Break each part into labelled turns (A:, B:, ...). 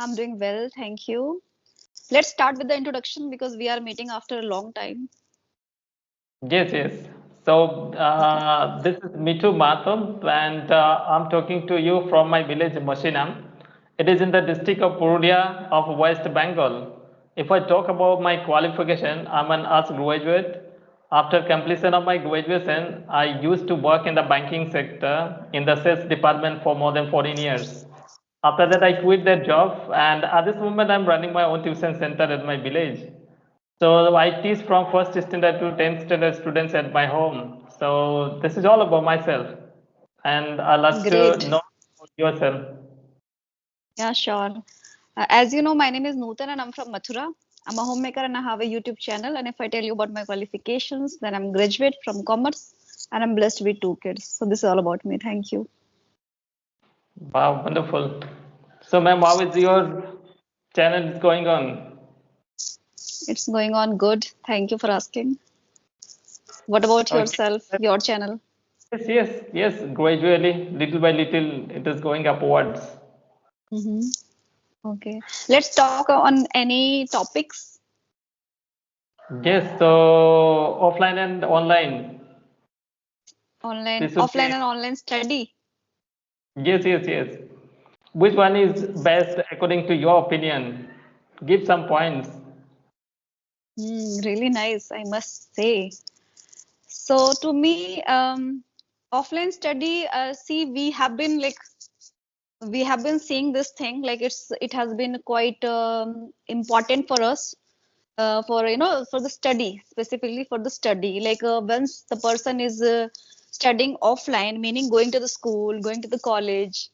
A: I'm doing well, thank you. Let's start with the introduction because we are meeting after a long time.
B: Yes, yes. So
A: Okay.
B: this is Mitu Mathur, and I'm talking to you from my village Mashinam. It is in the district of Purulia of West Bengal. If I talk about my qualification, I'm an arts graduate. After completion of my graduation, I used to work in the banking sector in the sales department for more than 14 years. After that, I quit that job, and at this moment, I'm running my own tuition center at my village. So I teach from first standard to 10th standard students at my home. So this is all about myself, and I love to
A: Great.
B: know about yourself.
A: Yeah, sure. As you know, my name is Nootan and I'm from Mathura. I'm a homemaker and I have a YouTube channel. And if I tell you about my qualifications, then I'm graduate from commerce and I'm blessed with two kids. So this is all about me. Thank you.
B: Wow, wonderful. So, ma'am, how is your channel is going on?
A: It's going on good. Thank you for asking. What about
B: Okay.
A: yourself, your channel?
B: Yes, yes, yes. Gradually, little by little, it is going upwards.
A: Mm-hmm. Okay. Let's talk on any topics.
B: Yes. So offline and online.
A: Online,
B: This would be
A: offline and online study.
B: yes, yes, yes. Which one is best according to your opinion? Give some points.
A: Really nice, I must say. So to me, offline study, see, we have been seeing this thing like it has been quite important for us for for the study, specifically for the study. Like once the person is studying offline, meaning going to the school, going to the college,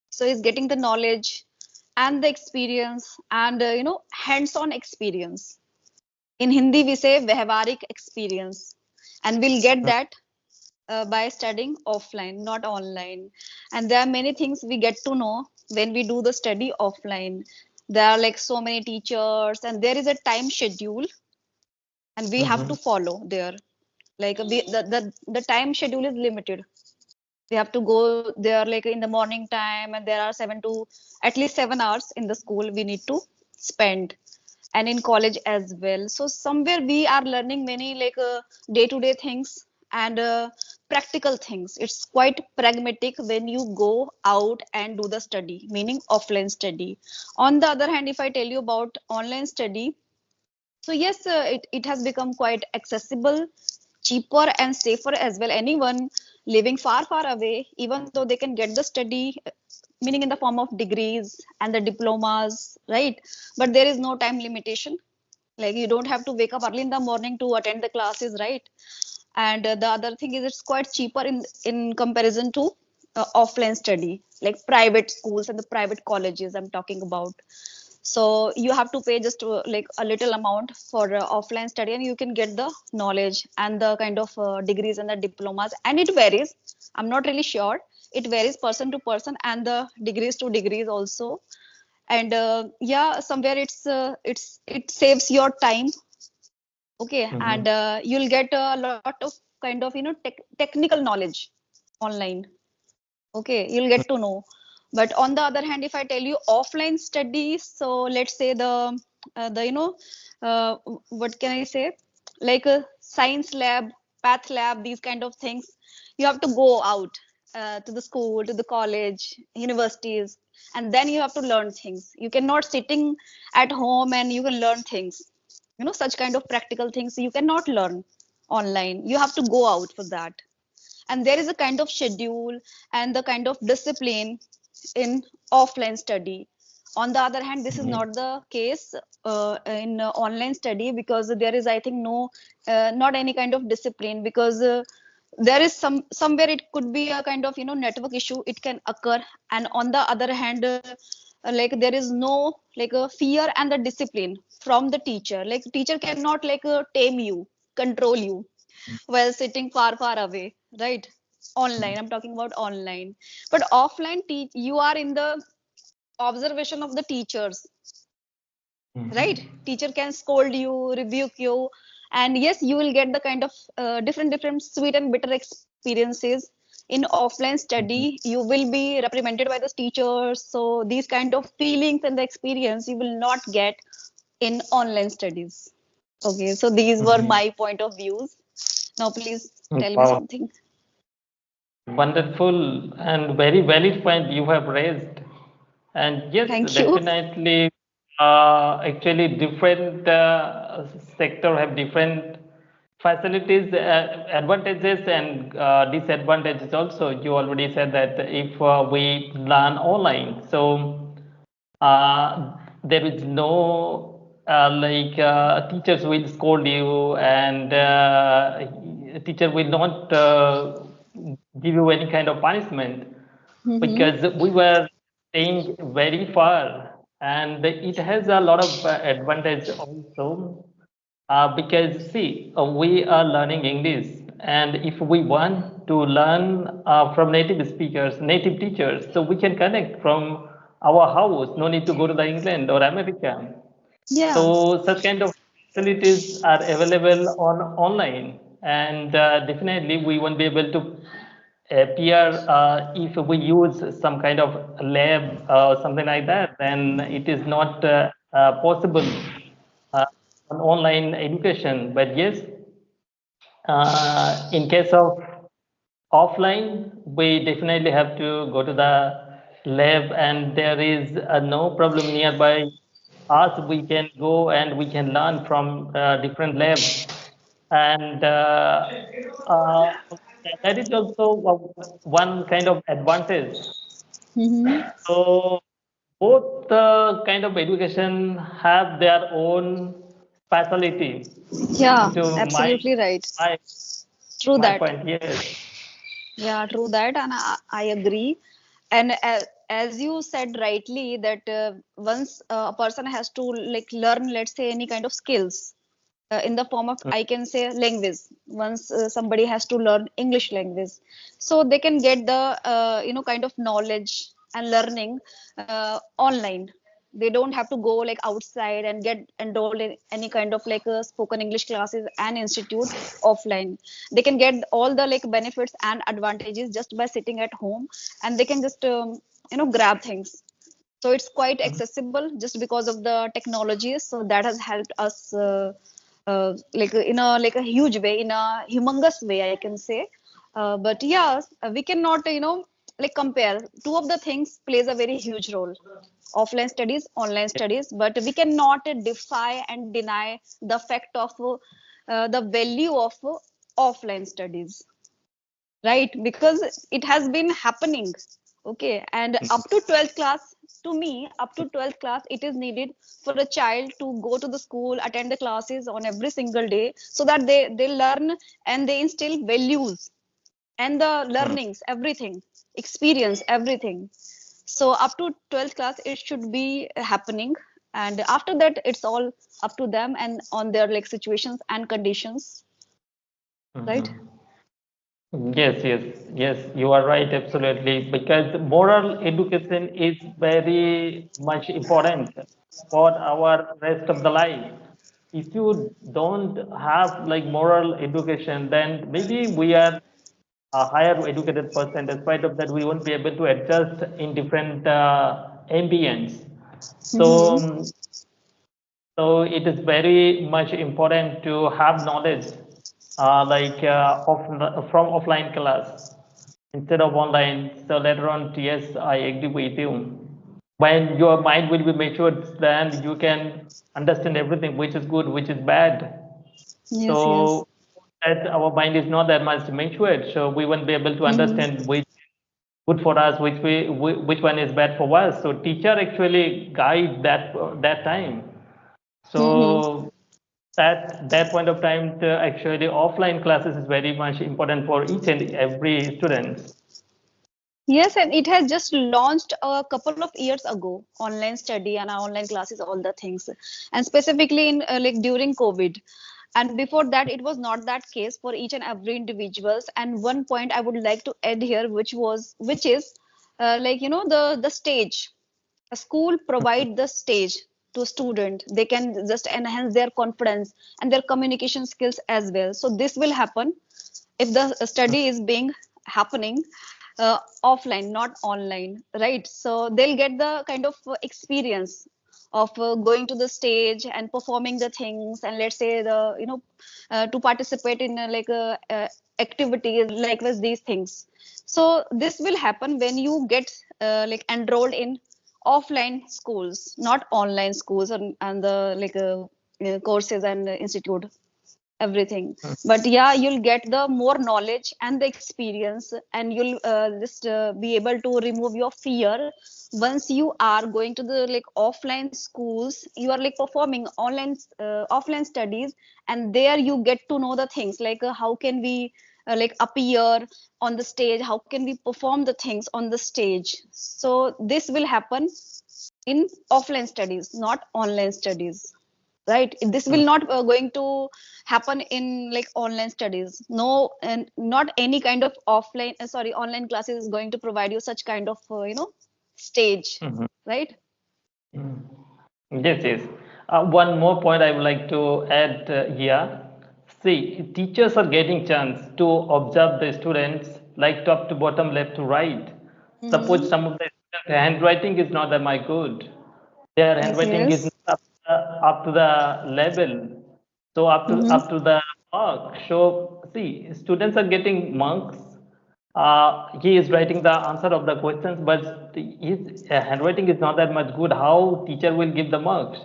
A: so he's getting the knowledge and the experience and hands-on experience. In Hindi, we say व्यवहारिक experience, and we'll get that by studying offline, not online. And there are many things we get to know when we do the study offline. There are like so many teachers, and there is a time schedule, and we have to
B: Mm-hmm.
A: follow there. Like the time schedule is limited. We have to go there like in the morning time, and there are at least 7 hours in the school we need to spend, and in college as well. So somewhere we are learning many like day-to-day things and practical things. It's quite pragmatic when you go out and do the study, meaning offline study. On the other hand, if I tell you about online study, so yes, it has become quite accessible, cheaper and safer as well. Anyone living far, far away, even though they can get the study, meaning in the form of degrees and the diplomas, right? But there is no time limitation. Like you don't have to wake up early in the morning to attend the classes, right? And the other thing is it's quite cheaper in comparison to offline study, like private schools and the private colleges I'm talking about. So you have to pay just like a little amount for offline study, and you can get the knowledge and the kind of degrees and the diplomas. And it varies. I'm not really sure. It varies person to person and the degrees to degrees also. And yeah, somewhere it saves your time. Okay,
B: Mm-hmm.
A: and you'll get a lot of kind of technical knowledge online. Okay, you'll get to know. But on the other hand, if I tell you offline studies, so let's say the uh, what can I say, like a science lab, path lab, these kind of things, you have to go out to the school, to the college, universities, and then you have to learn things. You cannot sitting at home and you can learn things. Such kind of practical things you cannot learn online. You have to go out for that, and there is a kind of schedule and the kind of discipline in offline study. On the other hand, this is
B: Mm-hmm.
A: not the case in online study, because there is, I think, no not any kind of discipline, because there is somewhere it could be a kind of network issue, it can occur. And on the other hand, like there is no like a fear and the discipline from the teacher. Like teacher cannot like tame you, control you while sitting far far away, right? Online, I'm talking about online. But offline, you are in the observation of the teachers, right?
B: Mm-hmm.
A: Teacher can scold you, rebuke you, and yes, you will get the kind of different sweet and bitter experiences in offline study you will be reprimanded by the teachers, so these kind of feelings and the experience you will not get in online studies. Okay, so these were
B: Mhm.
A: my point of views. Now please tell me
B: Wow.
A: something.
B: Wonderful and very valid point you have raised. And yes,
A: Thank you.
B: definitely, actually different sector have different facilities, advantages and disadvantages also. You already said that if we learn online, so there is no teachers will scold you and teacher will not give you any kind of punishment
A: Mm-hmm.
B: because we were staying very far and it has a lot of advantage also because see we are learning English and if we want to learn from native speakers, native teachers, so we can connect from our house, no need to go to the England or America.
A: Yeah.
B: So such kind of facilities are available on online, and definitely we won't be able to appear if we use some kind of lab or something like that. Then it is not possible uh, on online education. But yes, in case of offline, we definitely have to go to the lab, and there is no problem nearby us. We can go and we can learn from different labs, and uh, that is also one kind of advantage.
A: Mm-hmm.
B: So both kind of education have their own specialty.
A: Yeah,
B: To
A: absolutely right.
B: my
A: True
B: my
A: that.
B: point, yes.
A: Yeah, true that, and I agree. And as you said rightly, that once a person has to like learn, let's say, any kind of skills in the form of, I can say, language. Once somebody has to learn English language, so they can get the kind of knowledge and learning online. They don't have to go like outside and get enrolled in any kind of like spoken English classes and institute offline. They can get all the like benefits and advantages just by sitting at home, and they can just grab things. So it's quite accessible just because of the technology, so that has helped us like in a like a huge way, in a humongous way, I can say. But yeah, we cannot like compare. Two of the things plays a very huge role: offline studies, online studies. But we cannot defy and deny the fact of the value of offline studies, right? Because it has been happening. Okay, and up to 12th class, to me, up to 12th class, it is needed for a child to go to the school, attend the classes on every single day, so that they learn and they instill values and the learnings, everything, experience everything. So up to 12th class it should be happening, and after that it's all up to them and on their like situations and conditions, right?
B: Mhm. Yes, yes, yes, you are right, absolutely. Because moral education is very much important for our rest of the life. If you don't have like moral education, then maybe we are a higher educated person. Despite of that, we won't be able to adjust in different ambience. So,
A: Mm-hmm.
B: so it is very much important to have knowledge, from offline class instead of online. So later on, yes, I agree with you. When your mind will be matured, then you can understand everything, which is good, which is bad.
A: Yes, yes.
B: So that our mind is not that much matured, so we won't be able to
A: Mm-hmm.
B: understand which good for us, which one is bad for us. So teacher actually guide that time.
A: Mm-hmm.
B: So that point of time, actually offline classes is very much important for each and every student.
A: Yes, and it has just launched a couple of years ago, online study and online classes, all the things, and specifically in like during COVID. And before that, it was not that case for each and every individuals. And one point I would like to add here, which is like the stage. A school provide the stage to student. They can just enhance their confidence and their communication skills as well. So this will happen if the study is being happening offline, not online, right? So they'll get the kind of experience of going to the stage and performing the things, and let's say the to participate in activities like with these things. So this will happen when you get like enrolled in offline schools, not online schools, and the courses and institute, everything. But yeah, you'll get the more knowledge and the experience, and you'll just be able to remove your fear. Once you are going to the like offline schools, you are like performing online offline studies, and there you get to know the things like how can we like appear on the stage, how can we perform the things on the stage. So this will happen in offline studies, not online studies, right? This will not going to happen in like online studies. No, and not any kind of offline sorry online classes is going to provide you such kind of stage,
B: Mhm.
A: right?
B: Yes, yes. One more point I would like to add here. See, teachers are getting chance to observe the students like top to bottom, left to right. Suppose
A: Mm-hmm.
B: some of the students' handwriting is not that much good. Their
A: Yes,
B: handwriting is
A: yes.
B: not up to the level. So up
A: Mm-hmm.
B: to the mark. So see, students are getting marks. He is writing the answer of the questions, but his handwriting is not that much good. How teacher will give the marks?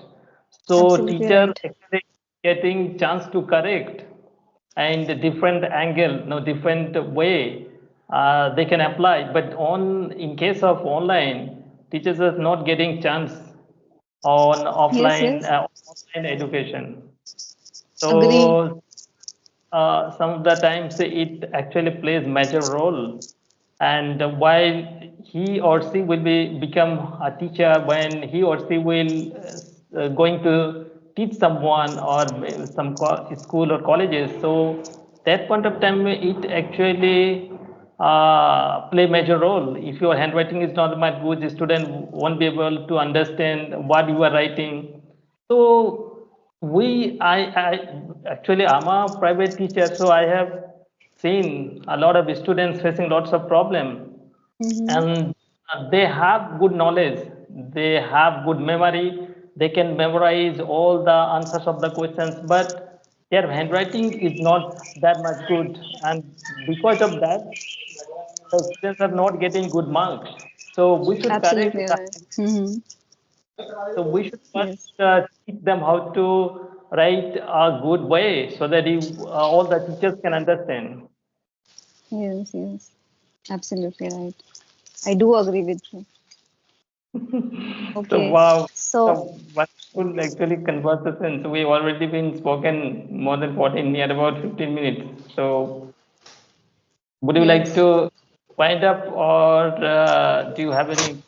B: So
A: Absolutely
B: teacher
A: right.
B: actually getting chance to correct and different angle, no different way they can apply. But on in case of online, teachers are not getting chance on
A: Yes, yes.
B: online education.
A: Agree.
B: So some of the times it actually plays major role. And while he or she will become a teacher, when he or she will going to teach someone or some school or colleges, so that point of time it actually play major role. If your handwriting is not much good, the student won't be able to understand what you are writing. So I actually I'm a private teacher, so I have seen a lot of students facing lots of problem,
A: Mm-hmm.
B: and they have good knowledge, they have good memory, they can memorize all the answers of the questions, but their handwriting is not that much good, and because of that, the students are not getting good marks. So we should correct
A: Absolutely
B: that.
A: right. Mm-hmm.
B: So we should first
A: Yes,
B: teach them how to write a good way so that all the teachers can understand.
A: yes, yes. Absolutely right. I do agree with you.
B: So
A: Okay,
B: wow, a
A: so
B: wonderful actually conversation. So we've already been spoken more than 14, near about 15 minutes. So would you like
A: yes.
B: to wind up, or do you have any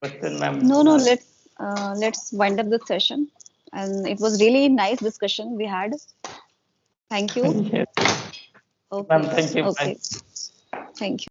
B: question,
A: No,
B: ma'am?
A: no, let's wind up the session. And it was really nice discussion we had. Thank you.
B: Yes, ma'am.
A: Okay,
B: Thank you. Bye.
A: okay. Thank you.